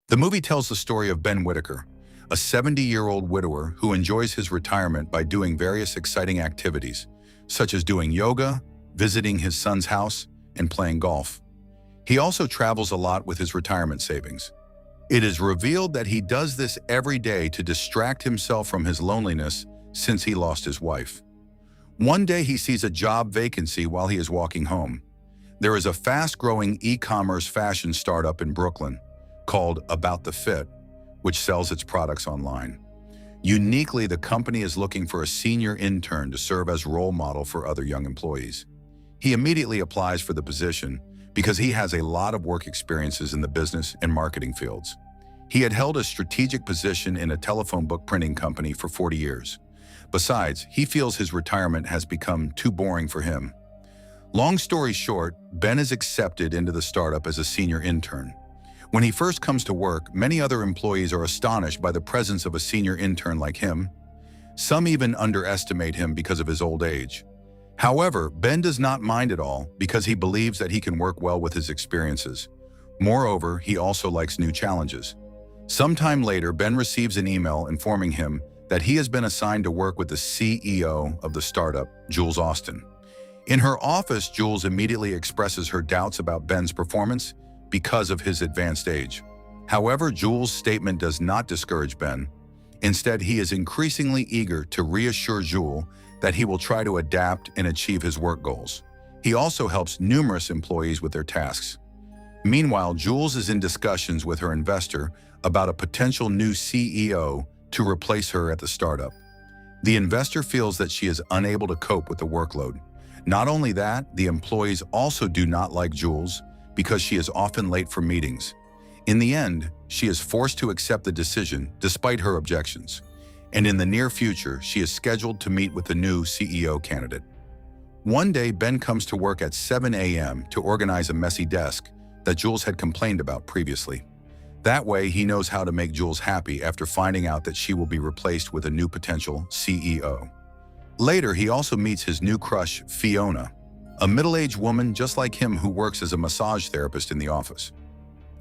The movie tells the story of Ben Whittaker, a 70-year-old widower who enjoys his retirement by doing various exciting activities, such as doing yoga, visiting his son's house, and playing golf. He also travels a lot with his retirement savings. It is revealed that he does this every day to distract himself from his loneliness since he lost his wife. One day he sees a job vacancy while he is walking home. There is a fast-growing e-commerce fashion startup in Brooklyn called About the Fit, which sells its products online. Uniquely, the company is looking for a senior intern to serve as role model for other young employees. He immediately applies for the position because he has a lot of work experiences in the business and marketing fields. He had held a strategic position in a telephone book printing company for 40 years. Besides, he feels his retirement has become too boring for him. Long story short, Ben is accepted into the startup as a senior intern. When he first comes to work, many other employees are astonished by the presence of a senior intern like him. Some even underestimate him because of his old age. However, Ben does not mind at all because he believes that he can work well with his experiences. Moreover, he also likes new challenges. Sometime later, Ben receives an email informing him that he has been assigned to work with the CEO of the startup, Jules Austin. In her office, Jules immediately expresses her doubts about Ben's performance because of his advanced age. However, Jules' statement does not discourage Ben. Instead, he is increasingly eager to reassure Jules that he will try to adapt and achieve his work goals. He also helps numerous employees with their tasks. Meanwhile, Jules is in discussions with her investor about a potential new CEO to replace her at the startup. The investor feels that she is unable to cope with the workload. Not only that, the employees also do not like Jules because she is often late for meetings. In the end, she is forced to accept the decision despite her objections. And in the near future, she is scheduled to meet with the new CEO candidate. One day, Ben comes to work at 7 a.m. to organize a messy desk that Jules had complained about previously. That way, he knows how to make Jules happy after finding out that she will be replaced with a new potential CEO. Later, he also meets his new crush, Fiona, a middle-aged woman just like him who works as a massage therapist in the office.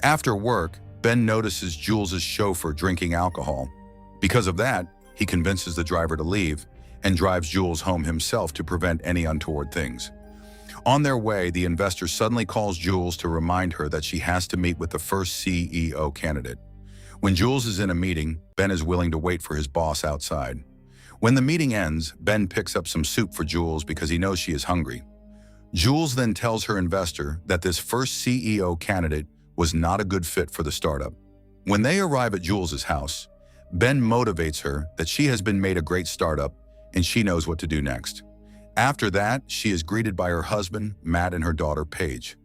After work, Ben notices Jules' chauffeur drinking alcohol. Because of that, he convinces the driver to leave and drives Jules home himself to prevent any untoward things. On their way, the investor suddenly calls Jules to remind her that she has to meet with the first CEO candidate. When Jules is in a meeting, Ben is willing to wait for his boss outside. When the meeting ends, Ben picks up some soup for Jules because he knows she is hungry. Jules then tells her investor that this first CEO candidate was not a good fit for the startup. When they arrive at Jules's house, Ben motivates her that she has been made a great startup and she knows what to do next. After that, she is greeted by her husband, Matt, and her daughter, Paige.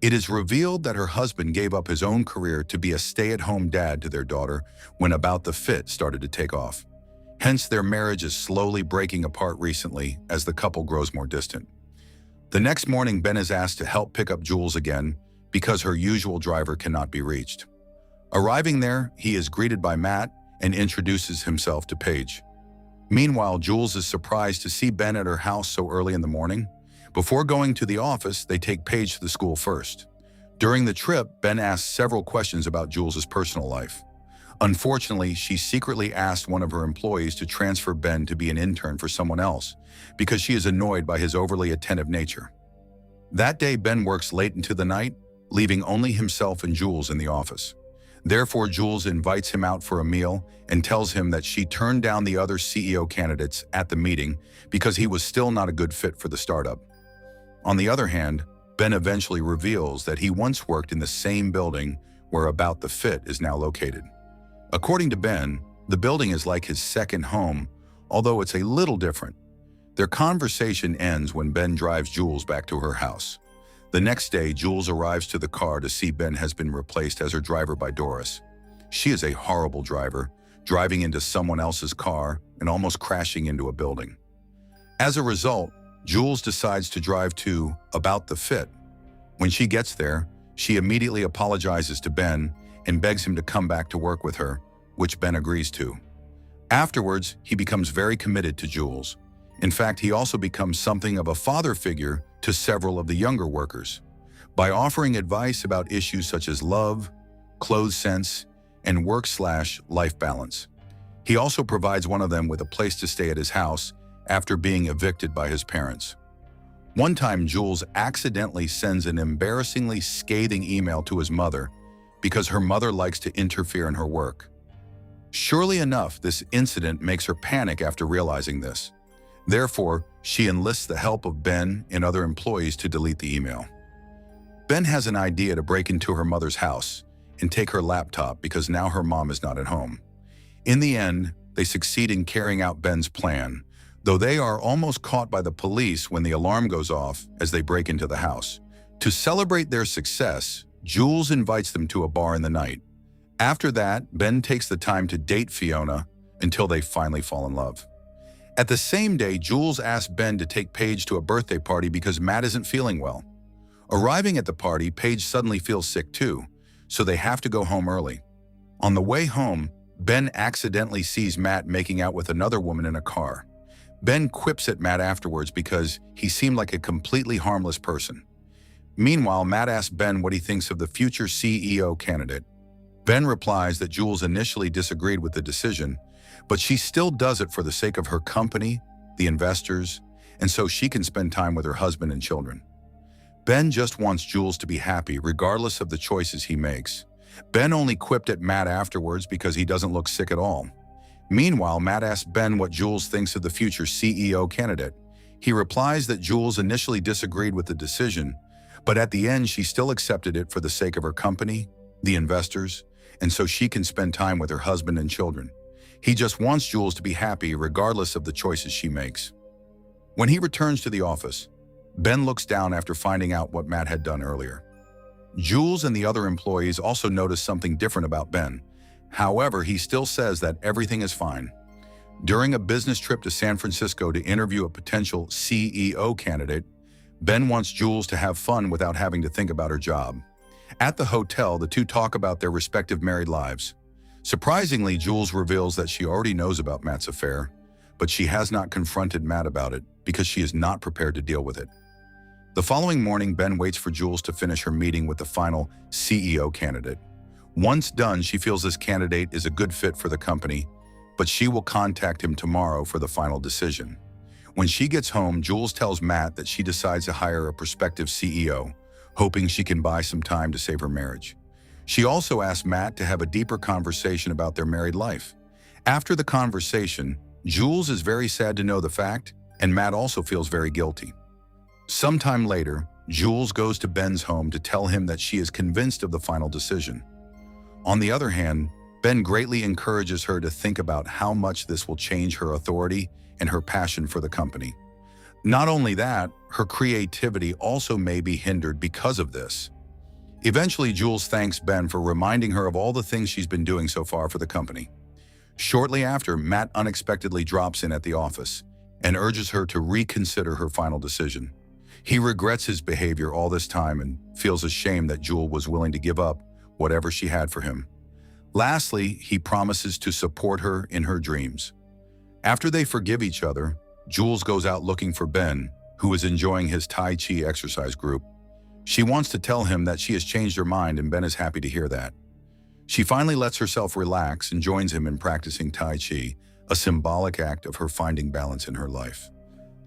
It is revealed that her husband gave up his own career to be a stay-at-home dad to their daughter when About the Fit started to take off. Hence, their marriage is slowly breaking apart recently as the couple grows more distant. The next morning, Ben is asked to help pick up Jules again because her usual driver cannot be reached. Arriving there, he is greeted by Matt and introduces himself to Paige. Meanwhile, Jules is surprised to see Ben at her house so early in the morning. Before going to the office, they take Paige to the school first. During the trip, Ben asks several questions about Jules's personal life. Unfortunately, she secretly asked one of her employees to transfer Ben to be an intern for someone else because she is annoyed by his overly attentive nature. That day, Ben works late into the night, leaving only himself and Jules in the office. Therefore, Jules invites him out for a meal and tells him that she turned down the other CEO candidates at the meeting because he was still not a good fit for the startup. On the other hand, Ben eventually reveals that he once worked in the same building where About the Fit is now located. According to Ben, the building is like his second home, although it's a little different. Their conversation ends when Ben drives Jules back to her house. The next day, Jules arrives to the car to see Ben has been replaced as her driver by Doris. She is a horrible driver, driving into someone else's car and almost crashing into a building. As a result, Jules decides to drive to About the Fit. When she gets there, she immediately apologizes to Ben and begs him to come back to work with her, which Ben agrees to. Afterwards, he becomes very committed to Jules. In fact, he also becomes something of a father figure to several of the younger workers. By offering advice about issues such as love, clothes sense, and work/life balance. He also provides one of them with a place to stay at his house after being evicted by his parents. One time, Jules accidentally sends an embarrassingly scathing email to his mother because her mother likes to interfere in her work. Surely enough, this incident makes her panic after realizing this. Therefore, she enlists the help of Ben and other employees to delete the email. Ben has an idea to break into her mother's house and take her laptop because now her mom is not at home. In the end, they succeed in carrying out Ben's plan, though they are almost caught by the police when the alarm goes off as they break into the house. To celebrate their success, Jules invites them to a bar in the night. After that, Ben takes the time to date Fiona until they finally fall in love. At the same day, Jules asks Ben to take Paige to a birthday party because Matt isn't feeling well. Arriving at the party, Paige suddenly feels sick too, so they have to go home early. On the way home, Ben accidentally sees Matt making out with another woman in a car. Ben quips at Matt afterwards because he seemed like a completely harmless person. Meanwhile, Matt asks Ben what he thinks of the future CEO candidate. Ben replies that Jules initially disagreed with the decision, but she still does it for the sake of her company, the investors, and so she can spend time with her husband and children. Ben just wants Jules to be happy regardless of the choices he makes. Ben only quipped at Matt afterwards because he doesn't look sick at all. Meanwhile, Matt asks Ben what Jules thinks of the future CEO candidate. He replies that Jules initially disagreed with the decision, but at the end she still accepted it for the sake of her company, the investors, and so she can spend time with her husband and children. He just wants Jules to be happy regardless of the choices she makes. When he returns to the office, Ben looks down after finding out what Matt had done earlier. Jules and the other employees also notice something different about Ben. However, he still says that everything is fine. During a business trip to San Francisco to interview a potential CEO candidate, Ben wants Jules to have fun without having to think about her job. At the hotel, the two talk about their respective married lives. Surprisingly, Jules reveals that she already knows about Matt's affair, but she has not confronted Matt about it because she is not prepared to deal with it. The following morning, Ben waits for Jules to finish her meeting with the final CEO candidate. Once done, she feels this candidate is a good fit for the company, but she will contact him tomorrow for the final decision. When she gets home, Jules tells Matt that she decides to hire a prospective CEO, hoping she can buy some time to save her marriage. She also asks Matt to have a deeper conversation about their married life. After the conversation, Jules is very sad to know the fact, and Matt also feels very guilty. Sometime later, Jules goes to Ben's home to tell him that she is convinced of the final decision. On the other hand, Ben greatly encourages her to think about how much this will change her authority and her passion for the company. Not only that, her creativity also may be hindered because of this. Eventually, Jules thanks Ben for reminding her of all the things she's been doing so far for the company. Shortly after, Matt unexpectedly drops in at the office and urges her to reconsider her final decision. He regrets his behavior all this time and feels ashamed that Jules was willing to give up whatever she had for him. Lastly, he promises to support her in her dreams. After they forgive each other, Jules goes out looking for Ben, who is enjoying his Tai Chi exercise group. She wants to tell him that she has changed her mind, and Ben is happy to hear that. She finally lets herself relax and joins him in practicing Tai Chi, a symbolic act of her finding balance in her life.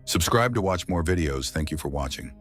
Subscribe to watch more videos. Thank you for watching.